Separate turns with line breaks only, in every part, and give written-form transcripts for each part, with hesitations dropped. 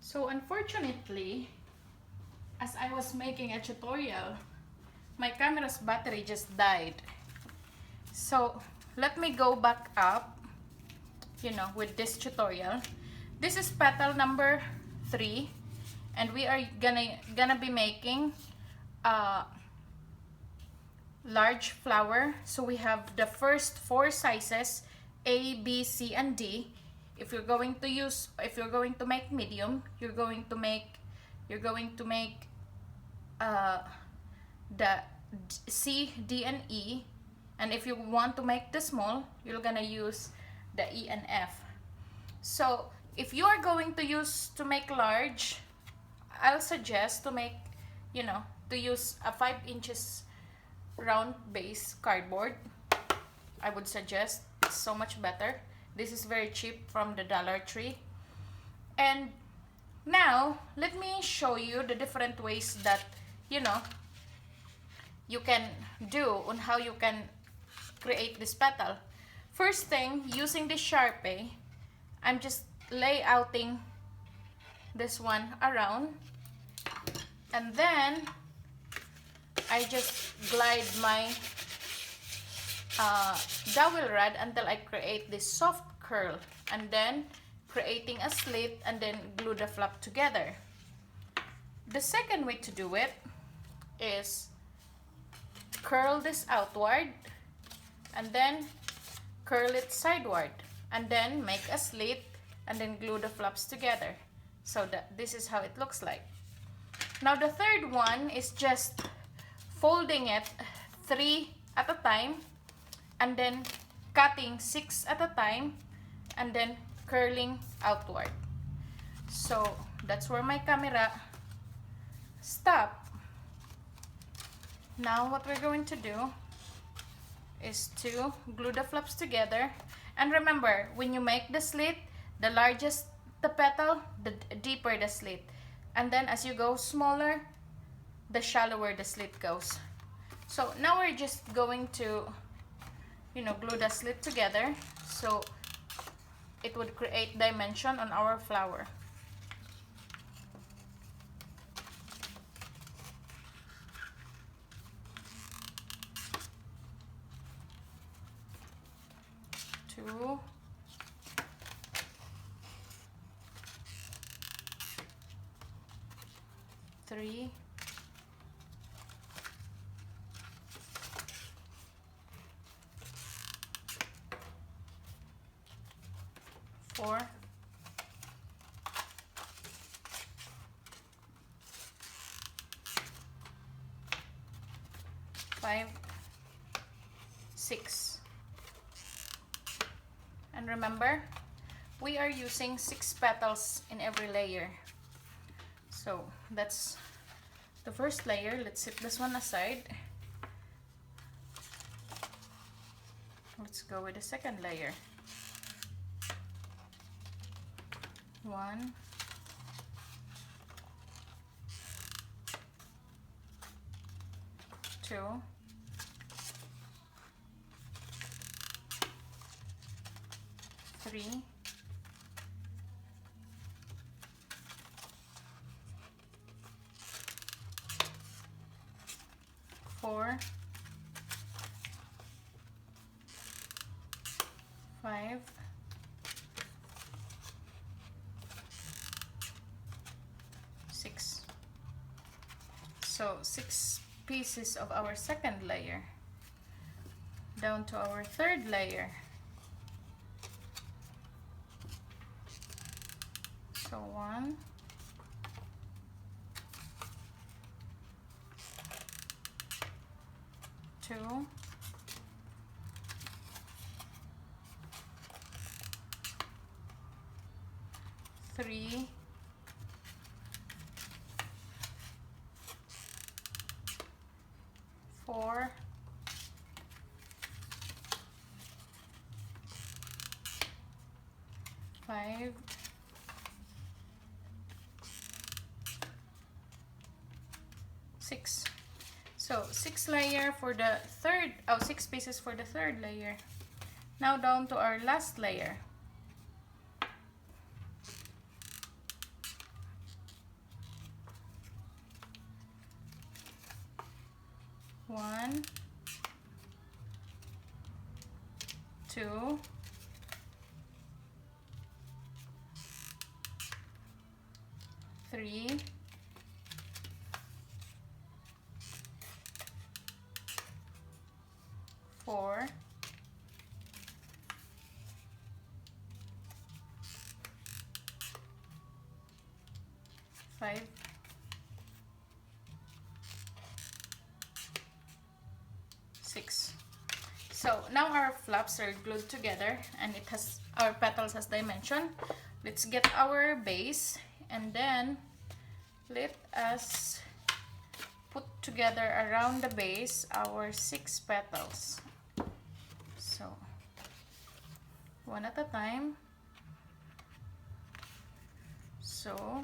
So unfortunately, as I was making a tutorial, my camera's battery just died. So let me go back up, with this tutorial. This is petal number 3, and we are gonna be making a large flower. So we have the first 4 sizes, A, B, C, and D. If you're going to make medium, you're going to make the C, D, and E. And if you want to make the small, you're gonna use the E and F. So if you are going to make large, I'll suggest to use a 5 inches round base cardboard. I would suggest, it's so much better. This is very cheap from the Dollar Tree. And now let me show you the different ways that you can do on how you can create this petal. First thing, using this Sharpie, I'm just layouting this one around, and then I just glide my dowel rod until I create this soft curl, and then creating a slit, and then glue the flap together. The second way to do it is curl this outward and then curl it sideward, and then make a slit and then glue the flaps together. So this is how it looks like. Now the third one is just folding it 3 at a time, and then cutting 6 at a time, and then curling outward. So that's where my camera stopped. Now what we're going to do is to glue the flaps together. And remember, when you make the slit, the largest the petal, the deeper the slit. And then as you go smaller, the shallower the slit goes. So now we're just going to glue the slit together so it would create dimension on our flower. Two, three, four, 5, 6. And remember, we are using 6 petals in every layer. So that's the first layer. Let's set this one aside. Let's go with the second layer. 1, 2, 3, 4, 5, 6. So 6 pieces of our second layer. Down to our third layer. So 1, 2, 3, 4, 5, 6. So 6 layer for the third, 6 pieces for the third layer. Now down to our last layer. 1, 2, 3, 4, 5, 6. So now our flaps are glued together and it has our petals as dimension. Let's get our base and then let us put together around the base our 6 petals. So one at a time. So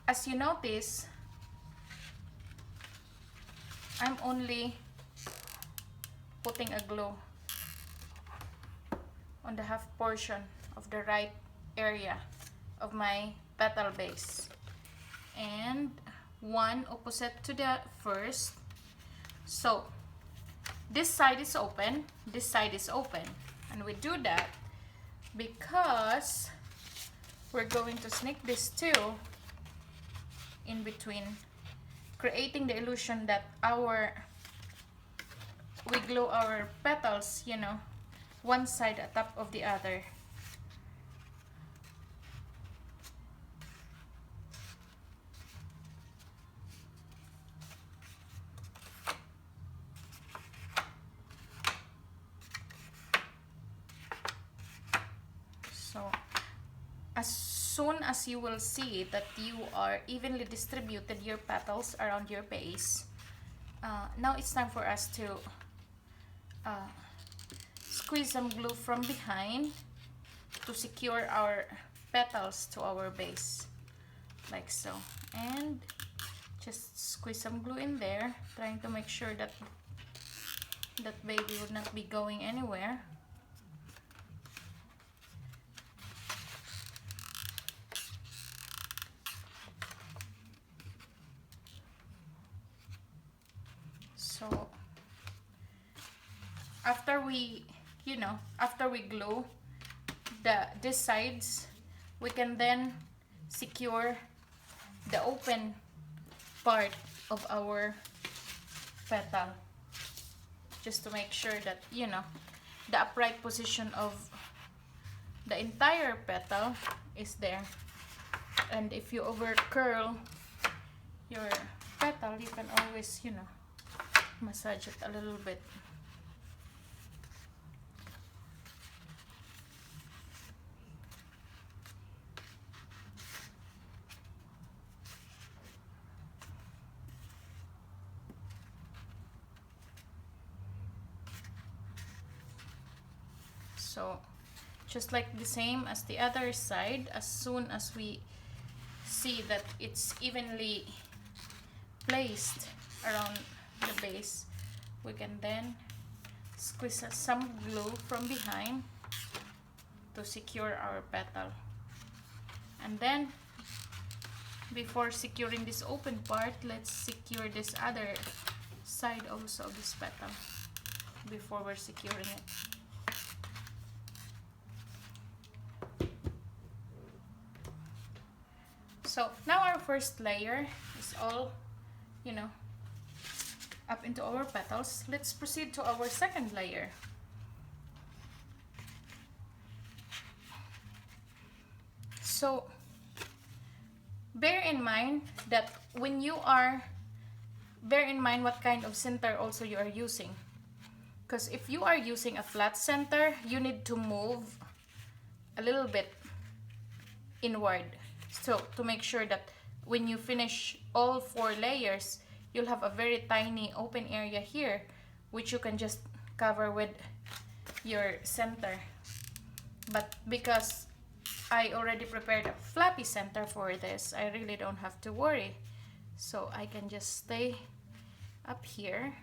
as you notice, I'm only putting a glue on the half portion of the right area of my petal base and one opposite to the first. So this side is open, this side is open, and we do that because we're going to sneak these two in between, creating the illusion that we glue our petals, you know, one side on top of the other. So as soon as you will see that you are evenly distributed your petals around your base, now it's time for us to squeeze some glue from behind to secure our petals to our base, like so. And just squeeze some glue in there, trying to make sure that that baby would not be going anywhere. So after we, after we glue these sides, we can then secure the open part of our petal, just to make sure that, the upright position of the entire petal is there. And if you over curl your petal, you can always, massage it a little bit. So just like the same as the other side, as soon as we see that it's evenly placed around the base, we can then squeeze some glue from behind to secure our petal. And then before securing this open part, let's secure this other side also of this petal before we're securing it. So now our first layer is all, up into our petals. Let's proceed to our second layer. So bear in mind what kind of center also you are using. Because if you are using a flat center, you need to move a little bit inward. So to make sure that when you finish all 4 layers, you'll have a very tiny open area here, which you can just cover with your center. But because I already prepared a flappy center for this, I really don't have to worry. So I can just stay up here.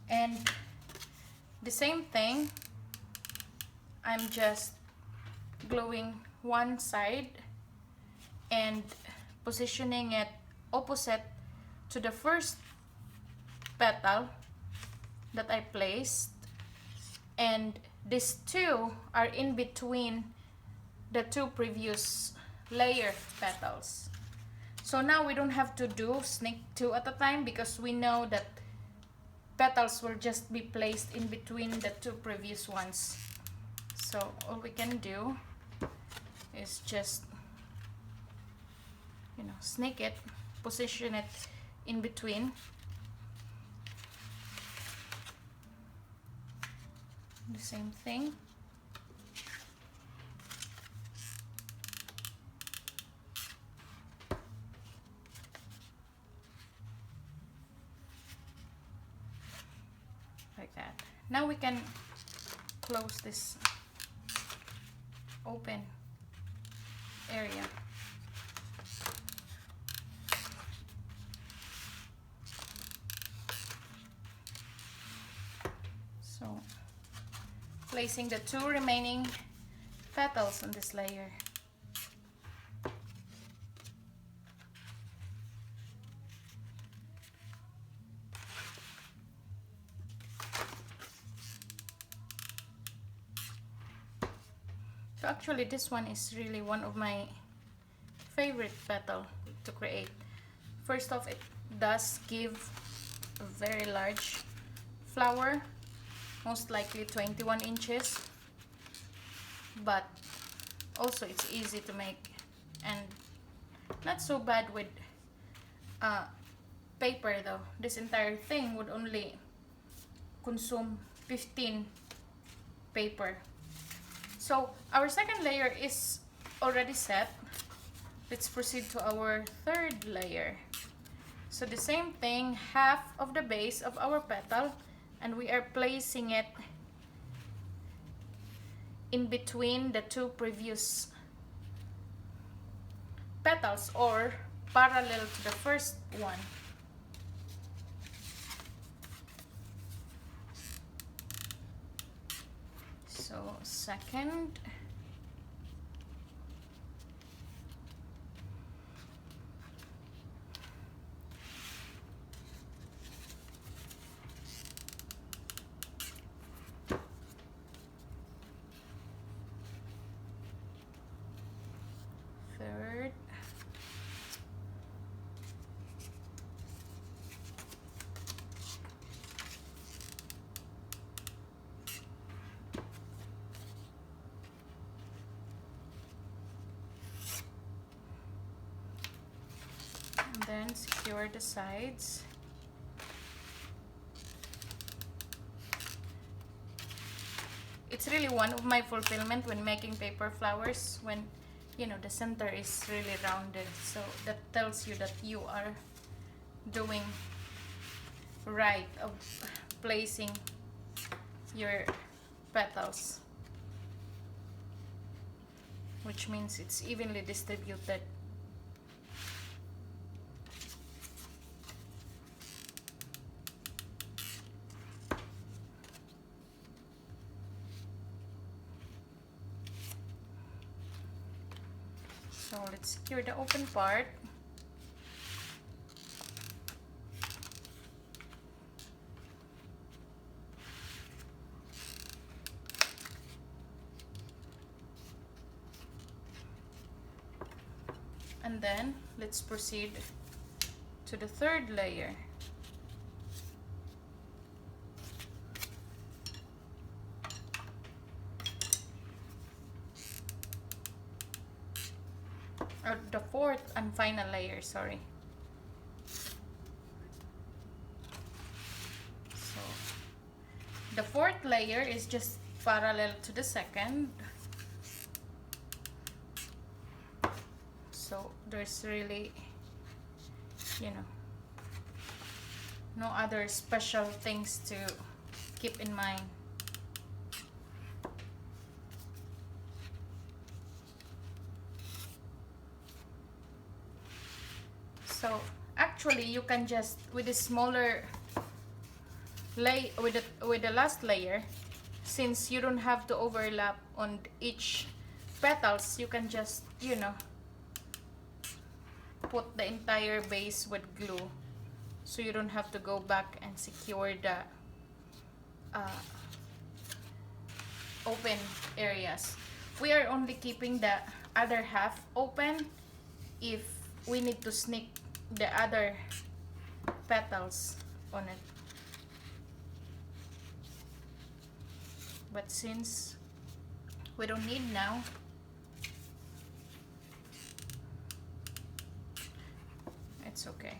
And the same thing, I'm just gluing one side and positioning it opposite to the first petal that I placed, and these two are in between the two previous layer petals. So now we don't have to do snake two at a time, because we know that petals will just be placed in between the two previous ones. So all we can do is just, you know, snake it, position it in between. The same thing. Like that. Now we can close this open area. So, placing the two remaining petals on this layer. So actually this one is really one of my favorite petal to create. First off, it does give a very large flower, most likely 21 inches, but also it's easy to make and not so bad with paper though. This entire thing would only consume 15 paper. So our second layer is already set. Let's proceed to our third layer. So the same thing, half of the base of our petal, and we are placing it in between the two previous petals, or parallel to the first one. So second, third, and then secure the sides. It's really one of my fulfillment when making paper flowers, when you know the center is really rounded, so that tells you that you are doing right of placing your petals, which means it's evenly distributed. So let's secure the open part. And then let's proceed to the third layer. Or the fourth and final layer, sorry. So the fourth layer is just parallel to the second. So there's really, you know, no other special things to keep in mind. So actually you can just, with a smaller with the last layer, since you don't have to overlap on each petals, you can just, you know, put the entire base with glue, so you don't have to go back and secure the open areas. We are only keeping the other half open if we need to sneak the other petals on it. But since we don't need now, it's okay.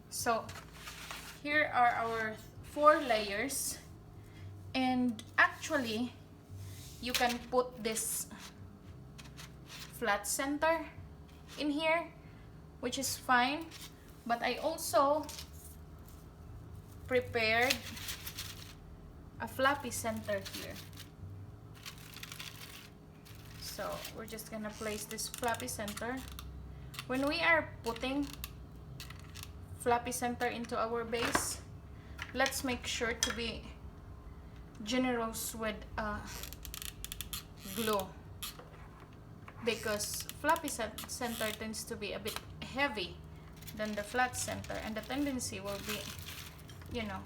So here are our 4 layers, and actually you can put this flat center in here, which is fine, but I also prepared a floppy center here. So we're just gonna place this floppy center. When we are putting floppy center into our base, let's make sure to be generous with glue, because floppy center tends to be a bit heavy than the flat center, and the tendency will be, you know,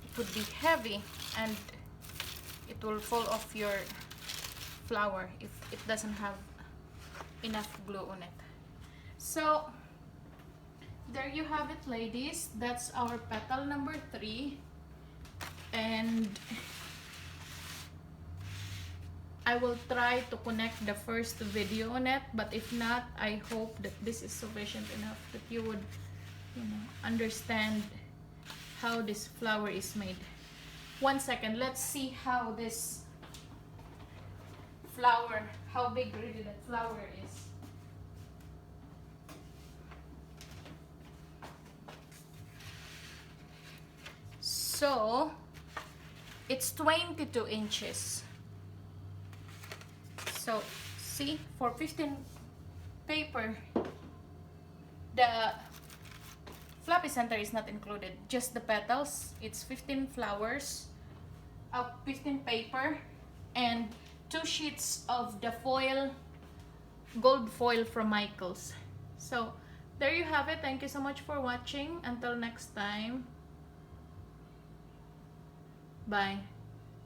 it would be heavy and it will fall off your flower if it doesn't have enough glue on it. So there you have it, ladies. That's our petal number 3, and I will try to connect the first video on it, but if not, I hope that this is sufficient enough that you would, you know, understand how this flower is made. 1 second, let's see how this flower, how big really that flower is. So it's 22 inches. So see, for 15 paper, the floppy center is not included, just the petals. It's 15 flowers, 15 paper, and 2 sheets of the foil, gold foil from Michaels. So there you have it. Thank you so much for watching. Until next time, bye.